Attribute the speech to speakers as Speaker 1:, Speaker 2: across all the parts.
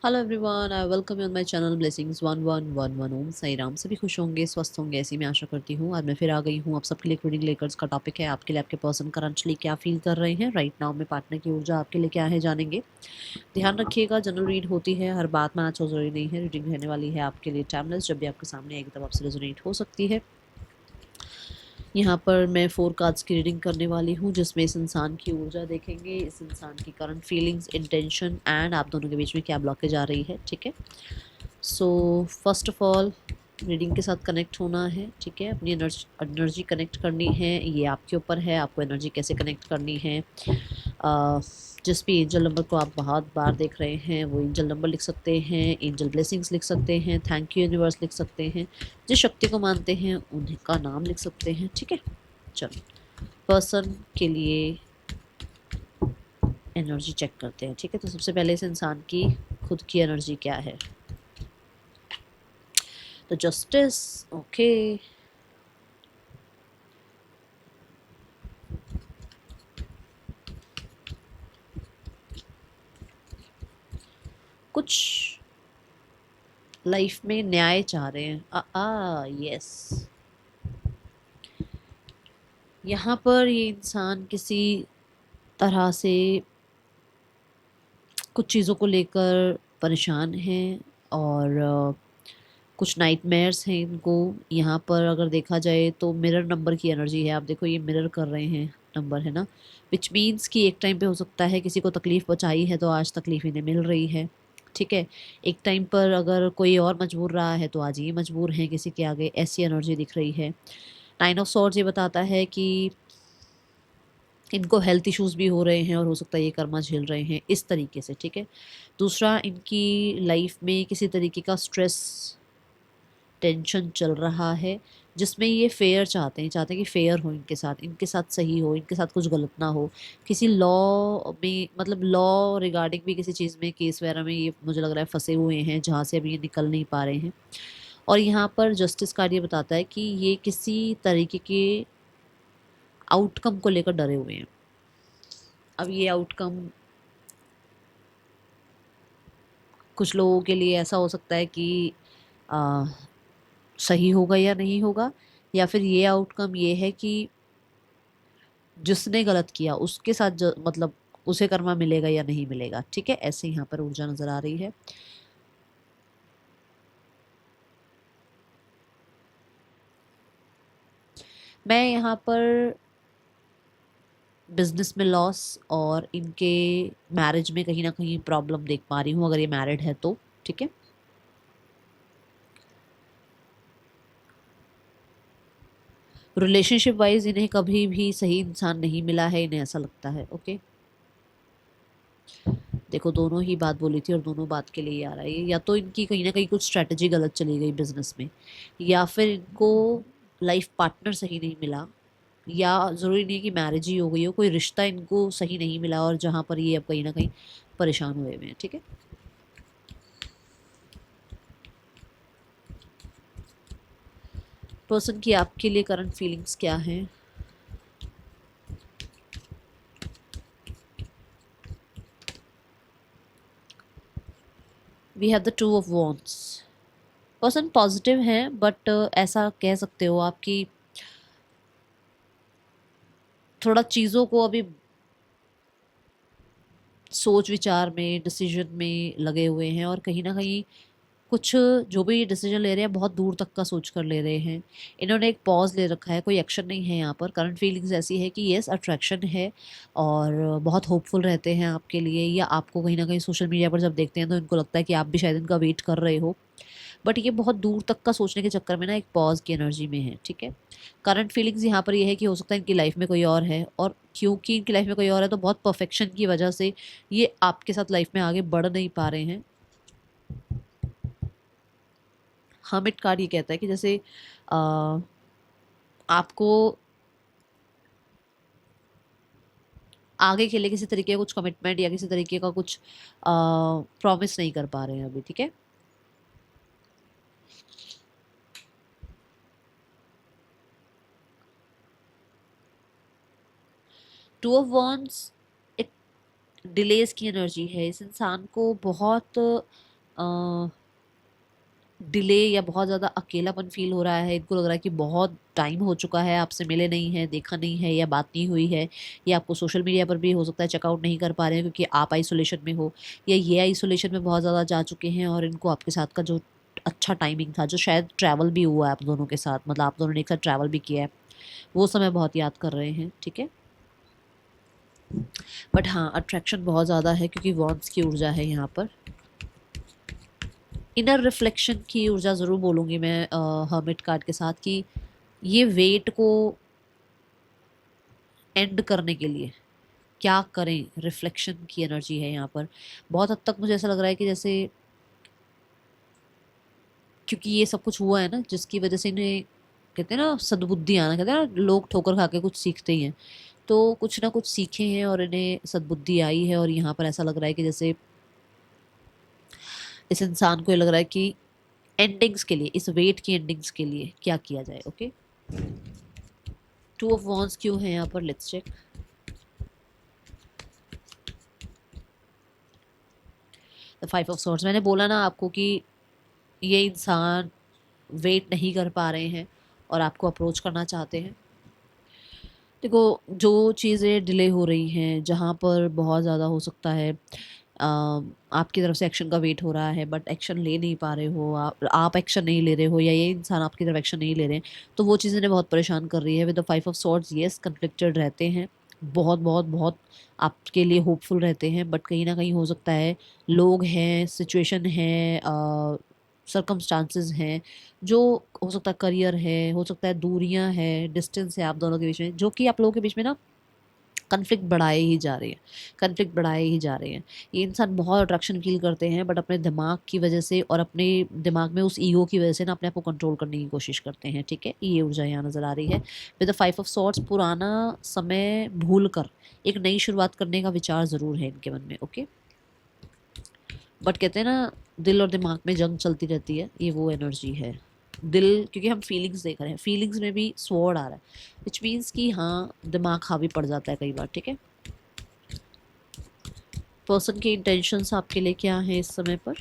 Speaker 1: Hello everyone, I welcome you on my channel blessings 1111 ओम साई राम। सभी खुश होंगे, स्वस्थ होंगे, ऐसी मैं आशा करती हूँ। आज मैं फिर आ गई हूँ आप सबके लिए रीडिंग लेकर। इसका टॉपिक है आपके लिए आपके पर्सन करंटली क्या फील कर रहे हैं राइट नाउ में। पार्टनर की ऊर्जा आपके लिए क्या है जानेंगे। ध्यान रखिएगा, जनरल रीड होती है, हर बात में आज जरूरी नहीं है। रीडिंग रहने वाली है आपके लिए टाइमलेस, जब भी आपके सामने आएगी तब आपसे रेजोनेट हो सकती है। यहाँ पर मैं 4 कार्ड्स की रीडिंग करने वाली हूँ, जिसमें इस इंसान की ऊर्जा देखेंगे, इस इंसान की करंट फीलिंग्स, इंटेंशन एंड आप दोनों के बीच में क्या ब्लॉकेज आ रही है। ठीक है, so first of all reading के साथ कनेक्ट होना है। ठीक है, अपनी एनर्जी कनेक्ट करनी है, ये आपके ऊपर है, आपको एनर्जी कैसे कनेक्ट करनी है। जिस भी एंजल नंबर को आप बहुत बार देख रहे हैं वो एंजल नंबर लिख सकते हैं, एंजल ब्लेसिंग्स लिख सकते हैं, थैंक यू यूनिवर्स लिख सकते हैं, जिस शक्ति को मानते हैं उनका नाम लिख सकते हैं। ठीक है, चलो पर्सन के लिए एनर्जी चेक करते हैं। ठीक है, तो सबसे पहले इस इंसान की खुद की एनर्जी क्या है। तो जस्टिस, ओके, कुछ लाइफ में न्याय चाह रहे हैं। यस, यहाँ पर ये इंसान किसी तरह से कुछ चीज़ों को लेकर परेशान हैं और कुछ नाइटमेयर्स हैं इनको। यहाँ पर अगर देखा जाए तो मिरर नंबर की एनर्जी है। आप देखो ये मिरर कर रहे हैं नंबर, है ना, विच मीन्स कि एक टाइम पे हो सकता है किसी को तकलीफ पहुँचाई है तो आज तकलीफ इन्हें मिल रही है। ठीक है, एक टाइम पर अगर कोई और मजबूर रहा है तो आज ये मजबूर हैं किसी के आगे, ऐसी एनर्जी दिख रही है। 9 ऑफ सॉर्ड्स ये बताता है कि इनको हेल्थ इश्यूज भी हो रहे हैं और हो सकता है ये कर्मा झेल रहे हैं इस तरीके से। ठीक है, दूसरा इनकी लाइफ में किसी तरीके का स्ट्रेस, टेंशन चल रहा है, जिसमें ये फेयर चाहते हैं कि फेयर हो इनके साथ सही हो, इनके साथ कुछ गलत ना हो। किसी लॉ में, मतलब लॉ रिगार्डिंग भी किसी चीज़ में, केस वगैरह में ये मुझे लग रहा है फंसे हुए हैं, जहाँ से अभी ये निकल नहीं पा रहे हैं। और यहाँ पर जस्टिस कार्ड ये बताता है कि ये किसी तरीके के आउटकम को लेकर डरे हुए हैं। अब ये आउटकम कुछ लोगों के लिए ऐसा हो सकता है कि आ, सही होगा या नहीं होगा, या फिर ये आउटकम ये है कि जिसने गलत किया उसके साथ मतलब उसे कर्मा मिलेगा या नहीं मिलेगा। ठीक है, ऐसे यहाँ पर ऊर्जा नजर आ रही है। मैं यहाँ पर बिजनेस में लॉस और इनके मैरिज में कहीं ना कहीं प्रॉब्लम देख पा रही हूँ, अगर ये मैरिड है तो। ठीक है, रिलेशनशिप वाइज इन्हें कभी भी सही इंसान नहीं मिला है, इन्हें ऐसा लगता है। ओके, देखो दोनों ही बात बोली थी और दोनों बात के लिए ही आ रहा है। या तो इनकी कहीं ना कहीं कुछ स्ट्रैटेजी गलत चली गई बिजनेस में, या फिर इनको लाइफ पार्टनर सही नहीं मिला, या ज़रूरी नहीं कि मैरिज ही हो गई हो, कोई रिश्ता इनको सही नहीं मिला और जहाँ पर ये अब कहीं ना कहीं परेशान हुए हुए हैं। ठीक है, पर्सन की आपके लिए करंट फीलिंग्स क्या हैं। We have the two of wands. Person positive है, बट ऐसा कह सकते हो आप कि थोड़ा चीज़ों को अभी सोच विचार में, डिसीजन में लगे हुए हैं, और कहीं ना कहीं कुछ जो भी डिसीजन ले रहे हैं बहुत दूर तक का सोच कर ले रहे हैं। इन्होंने एक पॉज ले रखा है, कोई एक्शन नहीं है यहाँ पर। करंट फीलिंग्स ऐसी है कि येस अट्रैक्शन है और बहुत होपफुल रहते हैं आपके लिए, या आपको कहीं ना कहीं सोशल मीडिया पर जब देखते हैं तो इनको लगता है कि आप भी शायद इनका वेट कर रहे हो। बट ये बहुत दूर तक का सोचने के चक्कर में ना एक पॉज की एनर्जी में है। ठीक है, करंट फीलिंग्स यहाँ पर ये है कि हो सकता है इनकी लाइफ में कोई और है, और क्योंकि इनकी लाइफ में कोई और है तो बहुत परफेक्शन की वजह से ये आपके साथ लाइफ में आगे बढ़ नहीं पा रहे हैं। हर्मिट कार्ड ये कहता है कि जैसे आ, आपको आगे के लिए किसी तरीके का कुछ कमिटमेंट या किसी तरीके का कुछ प्रॉमिस नहीं कर पा रहे हैं अभी। ठीक है, to of wands, it delays की एनर्जी है। इस इंसान को बहुत डिले या बहुत ज़्यादा अकेलापन फील हो रहा है। इनको लग रहा है कि बहुत टाइम हो चुका है, आपसे मिले नहीं है, देखा नहीं है या बात नहीं हुई है, या आपको सोशल मीडिया पर भी हो सकता है चेकआउट नहीं कर पा रहे हैं क्योंकि आप आइसोलेशन में हो, या ये आइसोलेशन में बहुत ज़्यादा जा चुके हैं और इनको आपके साथ का जो अच्छा टाइमिंग था, जो शायद ट्रैवल भी हुआ है आप दोनों के साथ, मतलब आप दोनों ने एक साथ ट्रैवल भी किया है, वो समय बहुत याद कर रहे हैं। ठीक है, बट हाँ अट्रैक्शन बहुत ज़्यादा है क्योंकि वॉन्ड्स की ऊर्जा है यहाँ पर। इनर रिफ्लेक्शन की ऊर्जा ज़रूर बोलूँगी मैं हर्मिट कार्ड के साथ, कि ये वेट को एंड करने के लिए क्या करें, रिफ्लेक्शन की एनर्जी है यहाँ पर। बहुत हद तक मुझे ऐसा लग रहा है कि जैसे, क्योंकि ये सब कुछ हुआ है ना जिसकी वजह से इन्हें कहते हैं ना सद्बुद्धि आना, कहते हैं ना लोग ठोकर खा के कुछ सीखते ही हैं, तो कुछ ना कुछ सीखे हैं और इन्हें सद्बुद्धि आई है। और यहाँ पर ऐसा लग रहा है कि जैसे इस इंसान को ये लग रहा है कि एंडिंग्स के लिए, इस वेट की एंडिंग्स के लिए क्या किया जाए। ओके, 2 ऑफ वॉन्ड्स क्यों है यहाँ पर, let's check. The 5 of swords, मैंने बोला ना आपको कि ये इंसान वेट नहीं कर पा रहे हैं और आपको अप्रोच करना चाहते हैं। देखो, जो चीज़ें डिले हो रही हैं, जहाँ पर बहुत ज़्यादा हो सकता है आपकी तरफ से एक्शन का वेट हो रहा है बट एक्शन ले नहीं पा रहे हो, आप एक्शन नहीं ले रहे हो, या ये इंसान आपकी तरफ एक्शन नहीं ले रहे हैं, तो वो चीज़ें इन्हें बहुत परेशान कर रही है। With the 5 of swords, yes conflicted रहते हैं, बहुत बहुत बहुत आपके लिए होपफुल रहते हैं, बट कहीं ना कहीं हो सकता है लोग हैं, सिचुएशन है, सर्कमस्टांसेस हैं, जो हो सकता है करियर है, हो सकता है दूरियां हैं, डिस्टेंस है आप दोनों के बीच में, जो कि आप लोगों के बीच में ना कन्फ्लिक्ट बढ़ाए ही जा रही है, कन्फ्लिक्ट बढ़ाए ही जा रहे हैं। ये इंसान बहुत अट्रैक्शन फील करते हैं बट अपने दिमाग की वजह से और अपने दिमाग में उस ईगो की वजह से ना अपने आप को कंट्रोल करने की कोशिश करते हैं। ठीक है, ये ऊर्जा यहाँ नज़र आ रही है। विद द 5 ऑफ सॉर्ड्स, पुराना समय भूल कर एक नई शुरुआत करने का विचार ज़रूर है इनके मन में। ओके, बट कहते हैं ना दिल और दिमाग में जंग चलती रहती है, ये वो एनर्जी है। दिल, क्योंकि हम फीलिंग्स देख रहे हैं, फीलिंग्स में भी स्वॉर्ड आ रहा है, विच मीन्स कि हाँ दिमाग हावी पड़ जाता है कई बार। ठीक है, पर्सन के इंटेंशंस आपके लिए क्या है इस समय पर।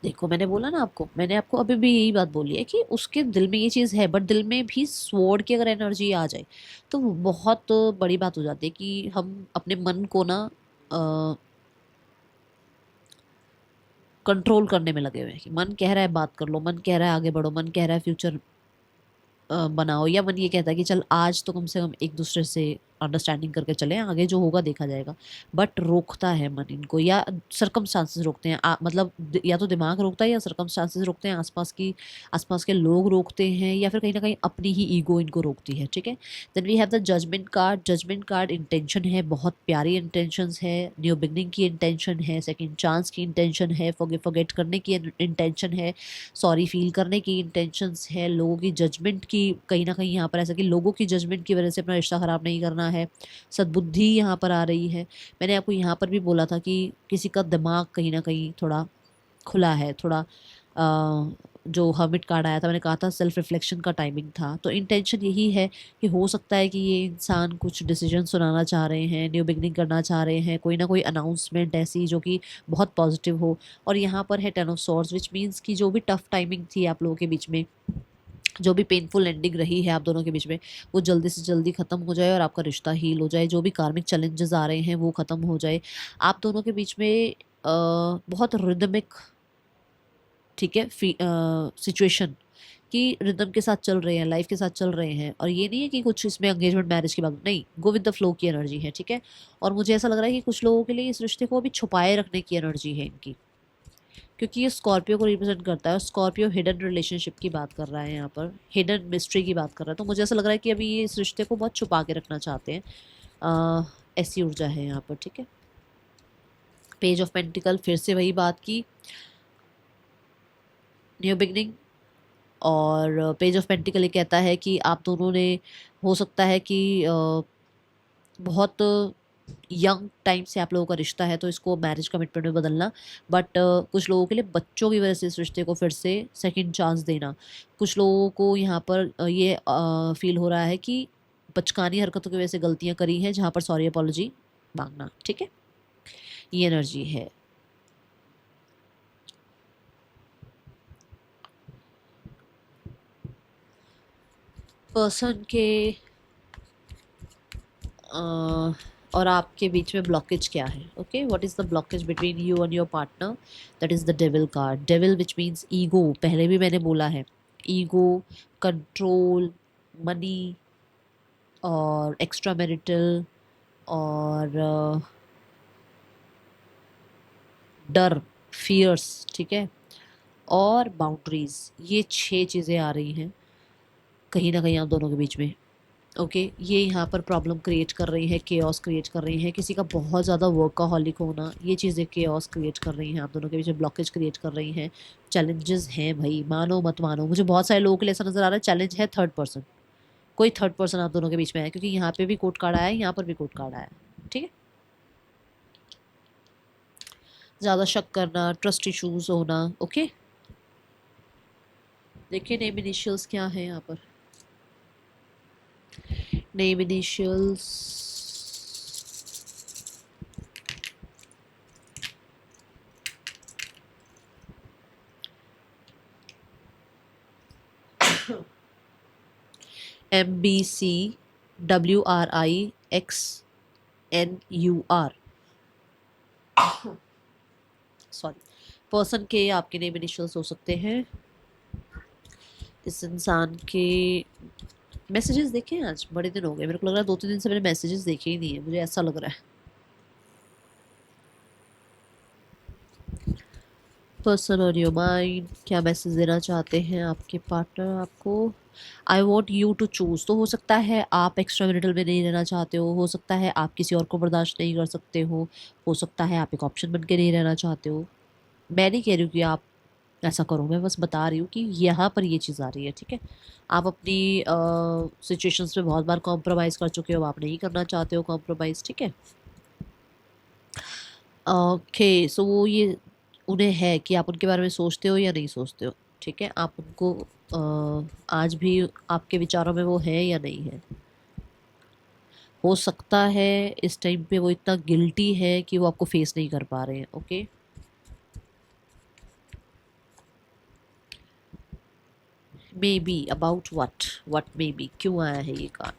Speaker 1: देखो, मैंने बोला ना आपको, मैंने आपको अभी भी यही बात बोली है कि उसके दिल में ये चीज़ है, बट दिल में भी स्वॉर्ड की अगर एनर्जी आ जाए तो वो बहुत बड़ी बात हो जाती है कि हम अपने मन को ना कंट्रोल करने में लगे हुए हैं, कि मन कह रहा है बात कर लो, मन कह रहा है आगे बढ़ो, मन कह रहा है फ्यूचर बनाओ, या मन ये कहता है कि चल आज तो कम से कम एक दूसरे से अंडरस्टैंडिंग करके चलें, आगे जो होगा देखा जाएगा। बट रोकता है मन इनको, या सर्कमस्टांसेस रोकते हैं, मतलब या तो दिमाग रोकता है या सर्कमस्टांसेस रोकते हैं, आसपास के लोग रोकते हैं, या फिर कहीं ना कहीं अपनी ही ईगो इनको रोकती है। ठीक है, then we have the judgement card. Judgement card intention है, बहुत प्यारी इंटेंशंस है, न्यू बिगनिंग की इंटेंशन है, सेकेंड चांस की इंटेंशन है, फॉरगेट करने की इंटेंशन है, सॉरी फील करने की इंटेंशंस है, लोगों की जजमेंट की कहीं ना कहीं यहाँ पर ऐसा कि लोगों की जजमेंट की वजह से अपना रिश्ता ख़राब नहीं करना है, सद्बुद्धि यहाँ पर आ रही है। मैंने आपको यहाँ पर भी बोला था कि किसी का दिमाग कहीं ना कहीं थोड़ा खुला है, थोड़ा जो हर्मिट कार्ड आया था, मैंने कहा था सेल्फ रिफ्लेक्शन का टाइमिंग था, तो इंटेंशन यही है कि हो सकता है कि ये इंसान कुछ डिसीजन सुनाना चाह रहे हैं, न्यू बिगनिंग करना चाह रहे हैं, कोई ना कोई अनाउंसमेंट ऐसी जो कि बहुत पॉजिटिव हो। और यहाँ पर है 10 ऑफ सॉर्ड्स, विच मीन्स कि जो भी टफ टाइमिंग थी आप लोगों के बीच में, जो भी पेनफुल एंडिंग रही है आप दोनों के बीच में, वो जल्दी से जल्दी ख़त्म हो जाए और आपका रिश्ता हील हो जाए, जो भी कार्मिक चैलेंजेस आ रहे हैं वो ख़त्म हो जाए आप दोनों के बीच में। बहुत रिदमिक, ठीक है, सिचुएशन कि रिदम के साथ चल रहे हैं, लाइफ के साथ चल रहे हैं, और ये नहीं है कि कुछ इसमें एंगेजमेंट मैरिज की बात नहीं, गो विद द फ्लो की एनर्जी है। ठीक है, और मुझे ऐसा लग रहा है कि कुछ लोगों के लिए इस रिश्ते को अभी छुपाए रखने की एनर्जी है इनकी, क्योंकि ये स्कॉर्पियो को रिप्रेजेंट करता है और स्कॉर्पियो हिडन रिलेशनशिप की बात कर रहा है, यहाँ पर हिडन मिस्ट्री की बात कर रहा है, तो मुझे ऐसा लग रहा है कि अभी ये इस रिश्ते को बहुत छुपा के रखना चाहते हैं। ऐसी ऊर्जा है यहाँ पर। ठीक है, पेज ऑफ पेंटिकल, फिर से वही बात की, न्यू बिगनिंग, और पेज ऑफ पेंटिकल ये कहता है कि आप दोनों ने, हो सकता है कि बहुत यंग टाइम से आप लोगों का रिश्ता है तो इसको मैरिज कमिटमेंट में बदलना, बट कुछ लोगों के लिए बच्चों की वजह से इस रिश्ते को फिर से सेकंड चांस देना। कुछ लोगों को यहाँ पर ये फील हो रहा है कि बचकानी हरकतों की वजह से गलतियाँ करी हैं, जहाँ पर सॉरी अपॉलॉजी मांगना, ठीक है, ये एनर्जी है। पर्सन के और आपके बीच में ब्लॉकेज क्या है? Okay, what is the blockage between you and your partner? That is the devil card. Devil which means ego, पहले भी मैंने बोला है, ईगो, कंट्रोल, मनी और एक्स्ट्रा मैरिटल और डर, फियर्स, ठीक है, और बाउंड्रीज, ये 6 चीज़ें आ रही हैं कहीं ना कहीं आप दोनों के बीच में। ओके, ये यहाँ पर प्रॉब्लम क्रिएट कर रही है, केओस क्रिएट कर रही है, किसी का बहुत ज़्यादा वर्कaholic होना, ये चीज़ें केओस क्रिएट कर रही हैं आप दोनों के बीच में, ब्लॉकेज क्रिएट कर रही हैं। चैलेंजेस हैं भाई, मानो मत मानो, मुझे बहुत सारे लोगों के लिए ऐसा नज़र आ रहा है चैलेंज है थर्ड पर्सन, कोई थर्ड पर्सन आप दोनों के बीच में है, क्योंकि यहाँ पे भी कोर्ट कार्ड आया है, यहाँ पर भी कोर्ट कार्ड आया है, ठीक है। ज़्यादा शक करना, ट्रस्ट इशूज़ होना। ओके, देखिए नेम इनिशियल्स क्या है यहाँ पर। Name initials MBCWRIXNUR, sorry. Person के आपके नेम इनिशियल्स हो सकते हैं। इस इंसान के मैसेजेस देखे हैं आज, बड़े दिन हो गए, मेरे को लग रहा है 2-3 दिन से मैंने मैसेजेस देखे ही नहीं है, मुझे ऐसा लग रहा है। पर्सन ऑन योर माइंड, क्या मैसेज देना चाहते हैं आपके पार्टनर आपको? I want you to choose, तो हो सकता है आप एक्स्ट्रा मैरिटल में नहीं रहना चाहते हो सकता है आप किसी और को बर्दाश्त नहीं कर सकते हो सकता है आप एक ऑप्शन बन के नहीं रहना चाहते हो। मैं नहीं कह रही हूँ कि आप ऐसा करो, मैं बस बता रही हूँ कि यहाँ पर ये चीज़ आ रही है, ठीक है। आप अपनी सिचुएशंस में बहुत बार कॉम्प्रोमाइज़ कर चुके हो, आप नहीं करना चाहते हो कॉम्प्रोमाइज़, ठीक है। ओके, सो वो ये उन्हें है कि आप उनके बारे में सोचते हो या नहीं सोचते हो, ठीक है। आप उनको आज भी आपके विचारों में वो है या नहीं है। हो सकता है इस टाइम पे वो इतना गिल्टी है कि वो आपको फेस नहीं कर पा रहे हैं। Okay, may be about what may be, क्यों आया है ये कार्ड?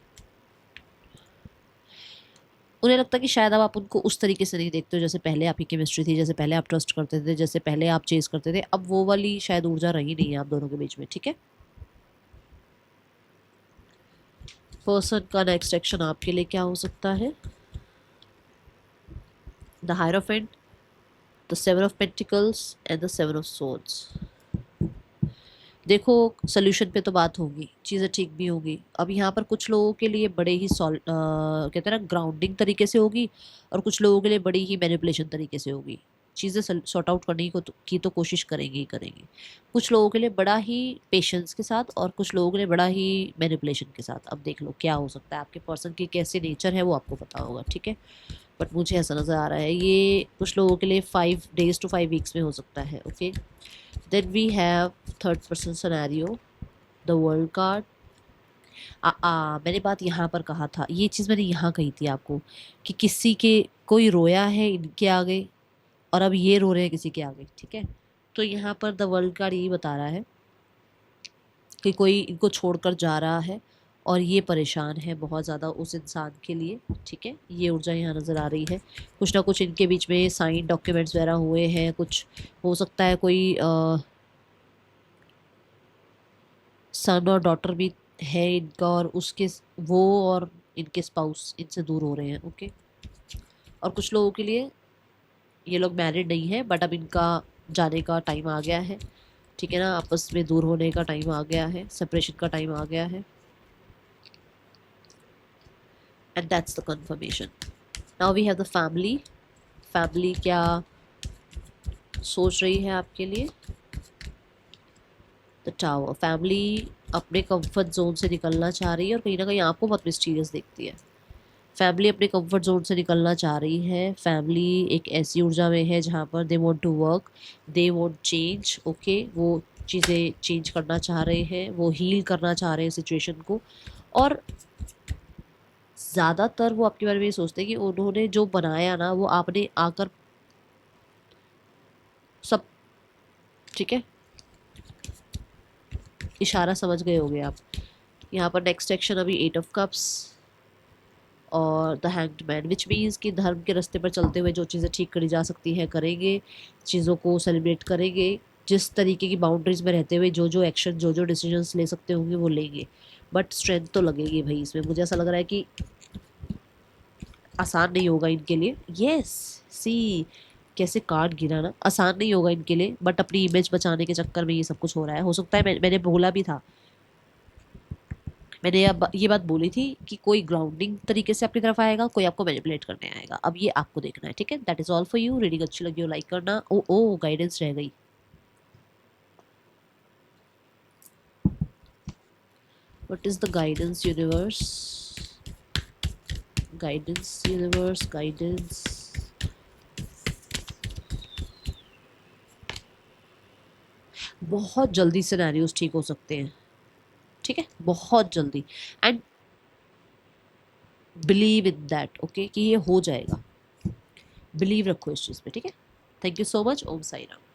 Speaker 1: उन्हें लगता है कि शायद अब आप उनको उस तरीके से नहीं देखते हो जैसे पहले आपकी केमिस्ट्री थी, जैसे पहले आप ट्रस्ट करते थे, जैसे पहले आप चेज करते थे, अब वो वाली शायद ऊर्जा रही नहीं है आप दोनों के बीच में, ठीक है। पर्सन का नेक्स्ट एक्शन आपके लिए क्या हो सकता है? The hierophant, the seven of pentacles and the seven of swords. देखो, सोल्यूशन पे तो बात होगी, चीज़ें ठीक भी होंगी। अब यहाँ पर कुछ लोगों के लिए बड़े ही कहते हैं ना, ग्राउंडिंग तरीके से होगी, और कुछ लोगों के लिए बड़ी ही मैनिपुलेशन तरीके से होगी। चीज़ें सॉर्ट आउट करने की तो कोशिश करेंगे ही करेंगे। कुछ लोगों के लिए बड़ा ही पेशेंस के साथ, और कुछ लोगों के लिए बड़ा ही मैनिपुलेशन के साथ। अब देख लो क्या हो सकता है, आपके पर्सन की कैसी नेचर है वो आपको पता होगा, ठीक है। बट मुझे ऐसा नज़र आ रहा है ये कुछ लोगों के लिए 5 days to 5 weeks में हो सकता है। Okay, then we have third person scenario, the world card। मैंने बात यहाँ पर कहा था, ये चीज़ मैंने यहाँ कही थी आपको कि किसी के कोई रोया है इनके आगे, और अब ये रो रहे हैं किसी के आगे, ठीक है। तो यहाँ पर द वर्ल्ड कार्ड यही बता रहा है कि कोई इनको छोड़कर जा रहा है, और ये परेशान है बहुत ज़्यादा उस इंसान के लिए, ठीक है। ये ऊर्जा यहाँ नज़र आ रही है। कुछ ना कुछ इनके बीच में साइन डॉक्यूमेंट्स वगैरह हुए हैं, कुछ हो सकता है कोई सन और डॉटर भी है इनका, और उसके वो और इनके स्पाउस इनसे दूर हो रहे हैं। ओके, और कुछ लोगों के लिए ये लोग मैरिड नहीं है, बट अब इनका जाने का टाइम आ गया है, ठीक है ना। आपस में दूर होने का टाइम आ गया है, सेपरेशन का टाइम आ गया है, and that's the confirmation. Now we have the family. Family क्या सोच रही है आपके लिए? The tower. फैमिली अपने कंफर्ट जोन से निकलना चाह रही है, और कहीं ना कहीं आपको बहुत मिस्टीरियस देखती है। फैमिली अपने कंफर्ट जोन से निकलना चाह रही है। फैमिली एक ऐसी ऊर्जा में है जहाँ पर they want to work, they want change. Okay, वो चीज़ें चेंज करना चाह रहे हैं, वो हील करना चाह रहे हैं सिचुएशन को, और ज़्यादातर वो आपके बारे में ये सोचते हैं कि उन्होंने जो बनाया ना वो आपने आकर सब, ठीक है, इशारा समझ गए होगे आप। यहाँ पर नेक्स्ट सेक्शन अभी 8 ऑफ कप्स और the hanged man, which means कि धर्म के रास्ते पर चलते हुए जो चीज़ें ठीक करी जा सकती हैं करेंगे, चीज़ों को सेलिब्रेट करेंगे, जिस तरीके की बाउंड्रीज में रहते हुए जो जो एक्शन जो जो डिसीजंस ले सकते होंगे वो लेंगे। बट स्ट्रेंथ तो लगेगी भाई इसमें, मुझे ऐसा लग रहा है कि आसान नहीं होगा इनके लिए। यस, सी कैसे कार्ड गिरा ना, आसान नहीं होगा इनके लिए, बट अपनी इमेज बचाने के चक्कर में ये सब कुछ हो रहा है। हो सकता है मैंने बोला भी था, मैंने अब ये बात बोली थी कि कोई ग्राउंडिंग तरीके से आपकी तरफ आएगा, कोई आपको मैनिपुलेट करने आएगा। अब ये आपको देखना है, ठीक है। That is all for you. Reading अच्छी लगी हो लाइक करना। ओ ओ गाइडेंस रह गई। What is the guidance universe? Guidance universe, guidance. बहुत जल्दी सिनेरियोस ठीक हो सकते हैं, ठीक है, बहुत जल्दी। And believe in that, okay, कि ये हो जाएगा। बिलीव रखो इस चीज़ पे, ठीक है। Thank you so much. Om Sai Ram.